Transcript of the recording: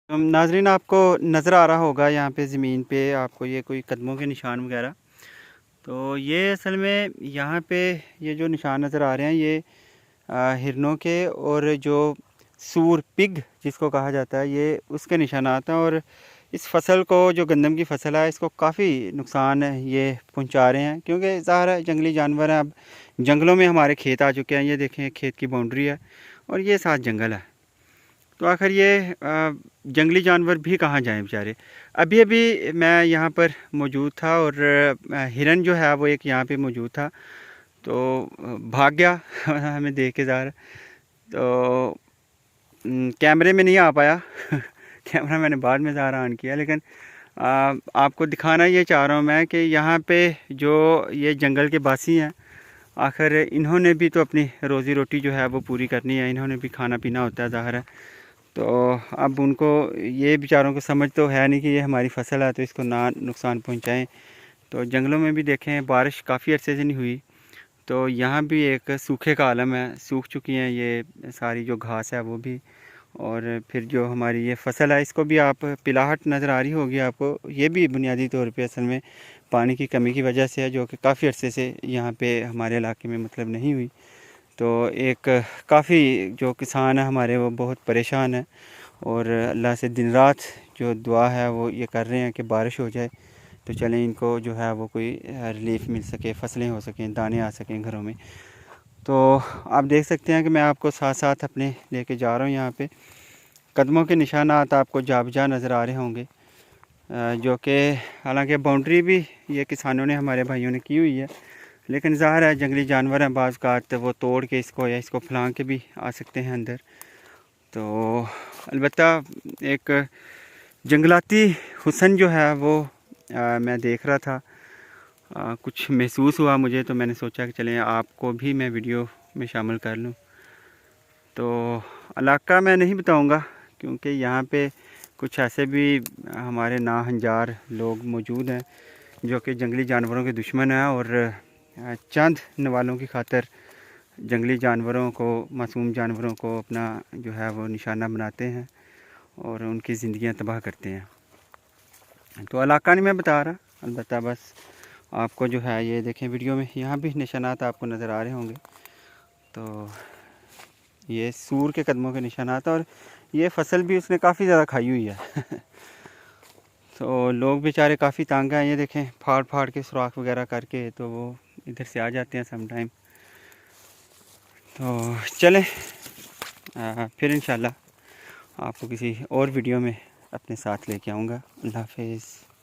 नाज़रीन आपको नज़र आ रहा होगा यहाँ पे ज़मीन पे आपको ये कोई कदमों के निशान वगैरह। तो ये असल में यहाँ पे ये जो निशान नज़र आ रहे हैं ये हिरनों के और जो सूर पिग जिसको कहा जाता है ये उसके निशानात हैं। और इस फसल को जो गंदम की फसल है इसको काफ़ी नुकसान ये पहुँचा रहे हैं, क्योंकि ज़ाहिर है जंगली जानवर हैं। अब जंगलों में हमारे खेत आ चुके हैं, ये देखें खेत की बाउंड्री है और ये साथ जंगल है। तो आखिर ये जंगली जानवर भी कहाँ जाएं बेचारे। अभी अभी मैं यहाँ पर मौजूद था और हिरन जो है वो एक यहाँ पे मौजूद था, तो भाग गया हमें देख के ज़ाहिर। तो कैमरे में नहीं आ पाया कैमरा मैंने बाद में ज़ाहिर ऑन किया, लेकिन आपको दिखाना ये चाह रहा हूँ मैं कि यहाँ पे जो ये जंगल के बासी हैं, आखिर इन्होंने भी तो अपनी रोज़ी रोटी जो है वो पूरी करनी है, इन्होंने भी खाना पीना होता है ज़ाहिर है। तो अब उनको ये बेचारों को समझ तो है नहीं कि ये हमारी फसल है तो इसको ना नुकसान पहुंचाएं। तो जंगलों में भी देखें बारिश काफ़ी अरसे से नहीं हुई, तो यहाँ भी एक सूखे का आलम है, सूख चुकी हैं ये सारी जो घास है वो भी। और फिर जो हमारी ये फसल है इसको भी आप पिलाहट नज़र आ रही होगी आपको, ये भी बुनियादी तौर पे असल में पानी की कमी की वजह से है, जो कि काफ़ी अरसे से यहाँ पे हमारे इलाके में मतलब नहीं हुई। तो एक काफ़ी जो किसान है हमारे वो बहुत परेशान है और अल्लाह से दिन रात जो दुआ है वो ये कर रहे हैं कि बारिश हो जाए तो चलें इनको जो है वो कोई रिलीफ मिल सके, फसलें हो सकें, दाने आ सकें घरों में। तो आप देख सकते हैं कि मैं आपको साथ साथ अपने लेके जा रहा हूँ। यहाँ पे कदमों के निशानात आपको जा बजा नज़र आ रहे होंगे, जो कि हालांकि बाउंड्री भी ये किसानों ने हमारे भाइयों ने की हुई है, लेकिन ज़ाहिर है जंगली जानवर हैं, बाज़ औक़ात वो तोड़ के इसको या इसको फलांग के भी आ सकते हैं अंदर। तो अलबत्ता एक जंगलाती हुस्न जो है वो मैं देख रहा था, कुछ महसूस हुआ मुझे, तो मैंने सोचा कि चलें आपको भी मैं वीडियो में शामिल कर लूं। तो इलाका मैं नहीं बताऊंगा क्योंकि यहाँ पे कुछ ऐसे भी हमारे नाहंजार लोग मौजूद हैं जो कि जंगली जानवरों के दुश्मन हैं और चंद नवालों की खातर जंगली जानवरों को, मासूम जानवरों को अपना जो है वो निशाना बनाते हैं और उनकी ज़िंदगियां तबाह करते हैं। तो इलाका नहीं मैं बता रहा, अलबत्ता बस आपको जो है ये देखें वीडियो में यहाँ भी निशानात आपको नज़र आ रहे होंगे। तो ये सूर के कदमों के निशानात, और ये फसल भी उसने काफ़ी ज़्यादा खाई हुई है तो लोग बेचारे काफ़ी तंग हैं, ये देखें फाड़ फाड़ के सुराख वगैरह करके तो वो इधर से आ जाते हैं सम टाइम। तो चलें फिर इंशाल्लाह आपको किसी और वीडियो में अपने साथ लेके आऊँगा। अल्लाह हाफ़िज़।